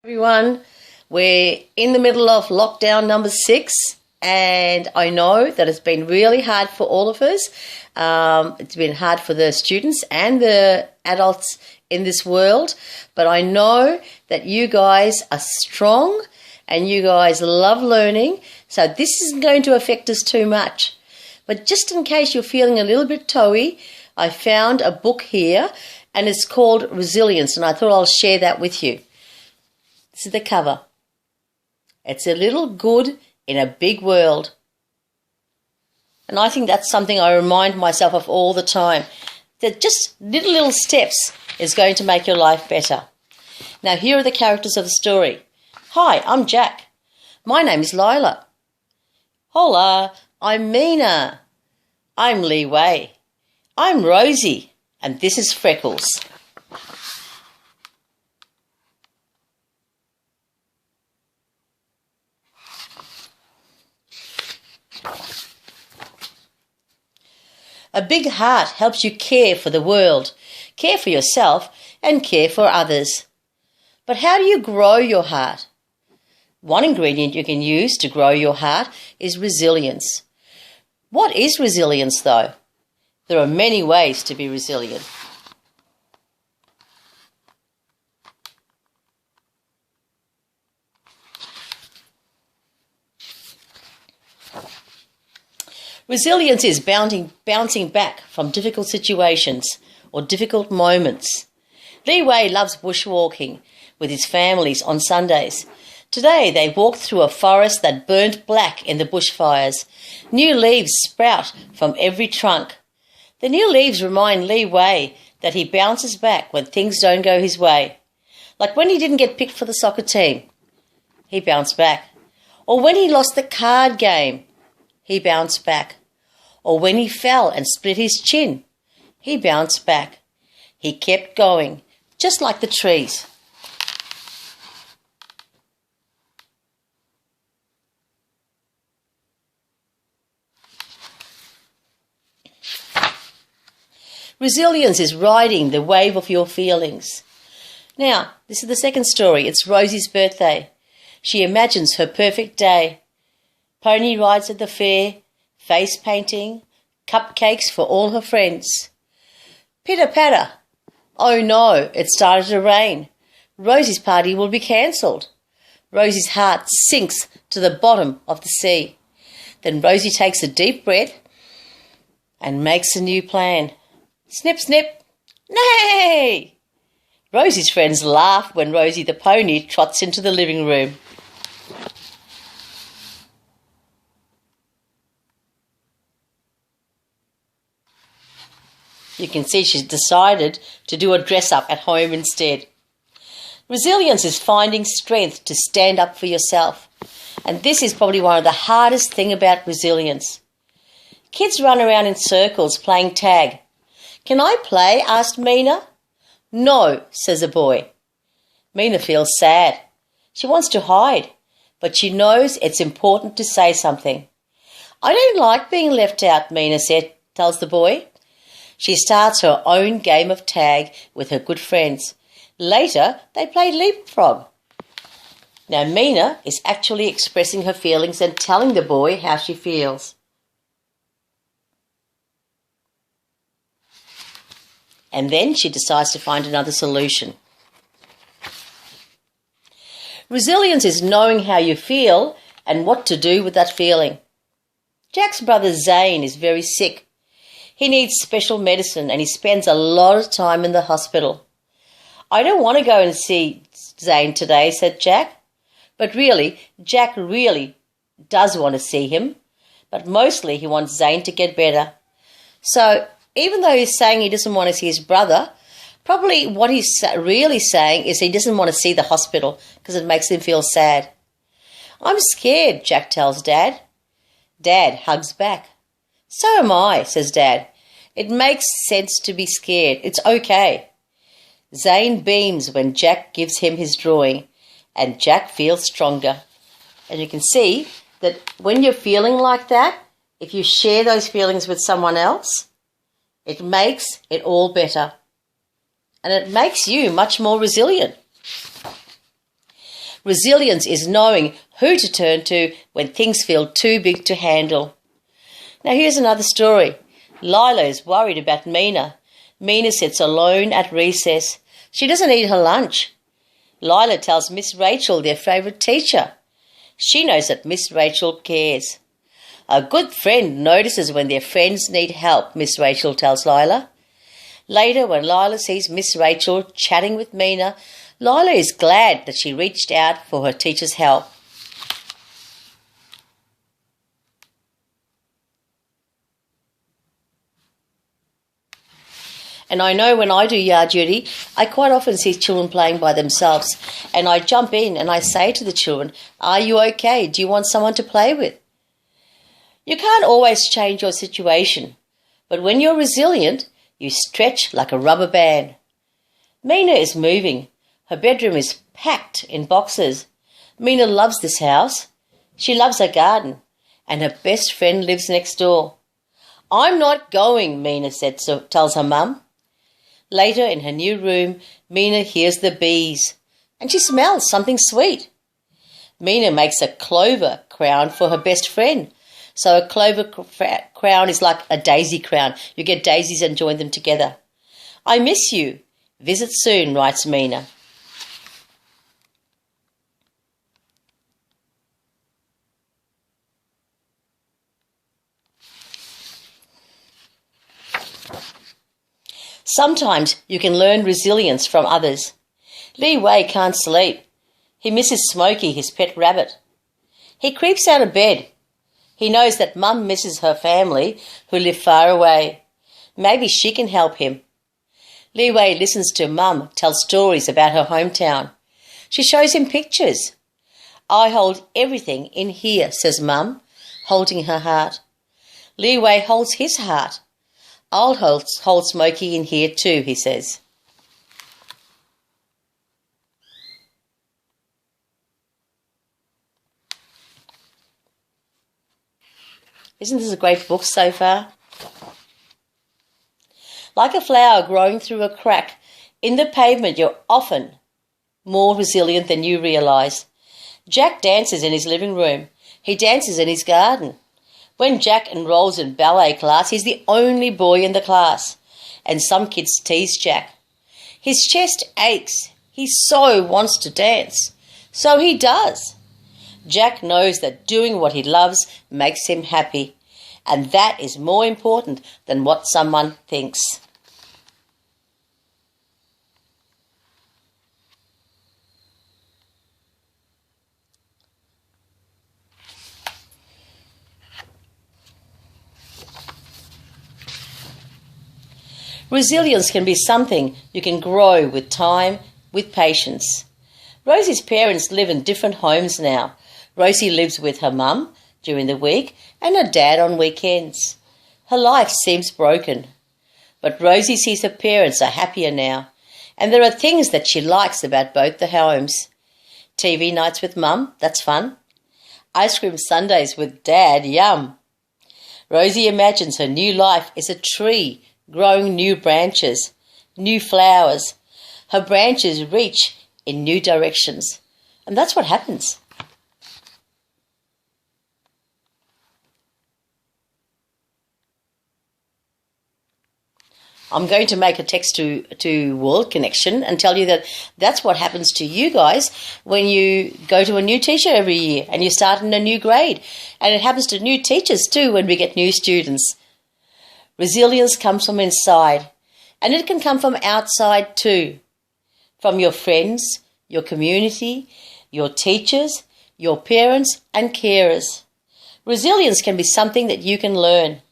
Everyone, we're in the middle of lockdown number 6, and I know that it's been really hard for all of us. It's been hard for the students and the adults in this world, but I know that you guys are strong and you guys love learning, so this isn't going to affect us too much. But just in case you're feeling a little bit toey, I found a book here and it's called Resilience, and I thought I'll share that with you. This is the cover. It's a little good in a big world. And I think that's something I remind myself of all the time. That just little steps is going to make your life better. Now here are the characters of the story. Hi, I'm Jack. My name is Lila. Hola, I'm Mina. I'm Lee Wei. I'm Rosie. And this is Freckles. A big heart helps you care for the world, care for yourself, and care for others. But how do you grow your heart? One ingredient you can use to grow your heart is resilience. What is resilience, though? There are many ways to be resilient. Resilience is bouncing back from difficult situations or difficult moments. Lee Wei loves bushwalking with his families on Sundays. Today they walked through a forest that burnt black in the bushfires. New leaves sprout from every trunk. The new leaves remind Lee Wei that he bounces back when things don't go his way. Like when he didn't get picked for the soccer team, he bounced back. Or when he lost the card game, he bounced back. Or when he fell and split his chin, he bounced back. He kept going, just like the trees. Resilience is riding the wave of your feelings. Now, this is the second story. It's Rosie's birthday. She imagines her perfect day. Pony rides at the fair, face painting, cupcakes for all her friends. Pitter patter. Oh no, it started to rain. Rosie's party will be cancelled. Rosie's heart sinks to the bottom of the sea. Then Rosie takes a deep breath and makes a new plan. Snip, snip. Nay! Rosie's friends laugh when Rosie the pony trots into the living room. You can see she's decided to do a dress-up at home instead. Resilience is finding strength to stand up for yourself. And this is probably one of the hardest things about resilience. Kids run around in circles playing tag. Can I play? Asked Mina. No, says a boy. Mina feels sad. She wants to hide, but she knows it's important to say something. I don't like being left out, Mina tells the boy. She starts her own game of tag with her good friends. Later, they play leapfrog. Now, Mina is actually expressing her feelings and telling the boy how she feels. And then she decides to find another solution. Resilience is knowing how you feel and what to do with that feeling. Jack's brother Zane is very sick. He needs special medicine and he spends a lot of time in the hospital. I don't want to go and see Zane today, said Jack. But really, Jack really does want to see him. But mostly he wants Zane to get better. So even though he's saying he doesn't want to see his brother, probably what he's really saying is he doesn't want to see the hospital because it makes him feel sad. I'm scared, Jack tells Dad. Dad hugs back. So am I, says Dad. It makes sense to be scared. It's okay. Zane beams when Jack gives him his drawing, and Jack feels stronger. And you can see that when you're feeling like that, if you share those feelings with someone else, it makes it all better. And it makes you much more resilient. Resilience is knowing who to turn to when things feel too big to handle. Now here's another story. Lila is worried about Mina. Mina sits alone at recess. She doesn't eat her lunch. Lila tells Miss Rachel, their favourite teacher. She knows that Miss Rachel cares. A good friend notices when their friends need help, Miss Rachel tells Lila. Later, when Lila sees Miss Rachel chatting with Mina, Lila is glad that she reached out for her teacher's help. And I know when I do yard duty, I quite often see children playing by themselves, and I jump in and I say to the children, "Are you okay? Do you want someone to play with?" You can't always change your situation, but when you're resilient, you stretch like a rubber band. Mina is moving. Her bedroom is packed in boxes. Mina loves this house. She loves her garden, and her best friend lives next door. "I'm not going," Mina tells her mum. Later, in her new room, Mina hears the bees, and she smells something sweet. Mina makes a clover crown for her best friend. So a clover crown is like a daisy crown. You get daisies and join them together. "I miss you. Visit soon," writes Mina. Sometimes you can learn resilience from others. Lee Wei can't sleep. He misses Smokey, his pet rabbit. He creeps out of bed. He knows that Mum misses her family who live far away. Maybe she can help him. Lee Wei listens to Mum tell stories about her hometown. She shows him pictures. "I hold everything in here," says Mum, holding her heart. Lee Wei holds his heart. "I'll hold Smokey in here too," he says. Isn't this a great book so far? Like a flower growing through a crack in the pavement, you're often more resilient than you realise. Jack dances in his living room. He dances in his garden. When Jack enrolls in ballet class, he's the only boy in the class, and some kids tease Jack. His chest aches. He so wants to dance. So he does. Jack knows that doing what he loves makes him happy, and that is more important than what someone thinks. Resilience can be something you can grow with time, with patience. Rosie's parents live in different homes now. Rosie lives with her mum during the week and her dad on weekends. Her life seems broken, but Rosie sees her parents are happier now, and there are things that she likes about both the homes. TV nights with Mum, that's fun. Ice cream sundaes with Dad, yum. Rosie imagines her new life is a tree growing new branches, new flowers. Her branches reach in new directions, and that's what happens. I'm going to make a text to World Connection and tell you that that's what happens to you guys when you go to a new teacher every year and you start in a new grade. And it happens to new teachers too when we get new students. Resilience comes from inside, and it can come from outside too. From your friends, your community, your teachers, your parents and carers. Resilience can be something that you can learn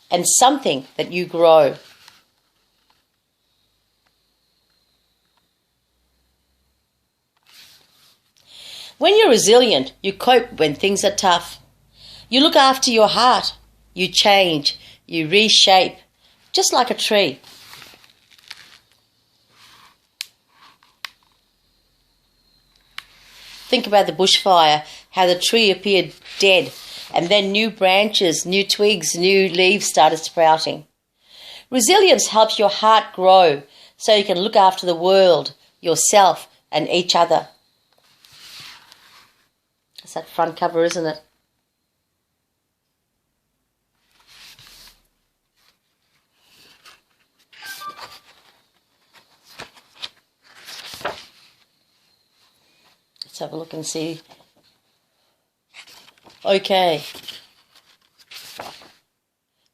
and something that you grow. When you're resilient, you cope when things are tough. You look after your heart. You change. You reshape, just like a tree. Think about the bushfire, how the tree appeared dead, and then new branches, new twigs, new leaves started sprouting. Resilience helps your heart grow so you can look after the world, yourself, and each other. It's that front cover, isn't it? Let's have a look and see. Okay.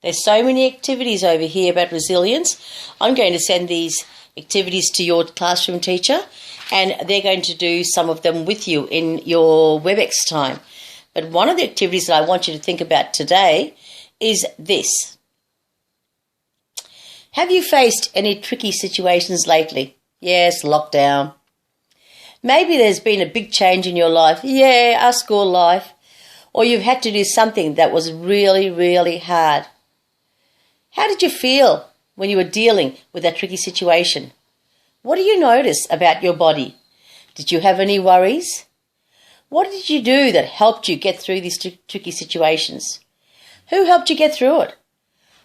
There's so many activities over here about resilience. I'm going to send these activities to your classroom teacher, and they're going to do some of them with you in your WebEx time. But one of the activities that I want you to think about today is this. Have you faced any tricky situations lately? Yes, lockdown. Maybe there's been a big change in your life. Yeah, our school life. Or you've had to do something that was really, really hard. How did you feel when you were dealing with that tricky situation? What do you notice about your body? Did you have any worries? What did you do that helped you get through these tricky situations? Who helped you get through it?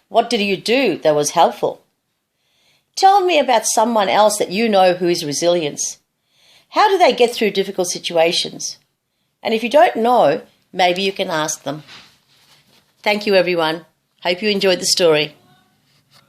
What did you do that was helpful? Tell me about someone else that you know who is resilient. How do they get through difficult situations? And if you don't know, maybe you can ask them. Thank you, everyone. Hope you enjoyed the story.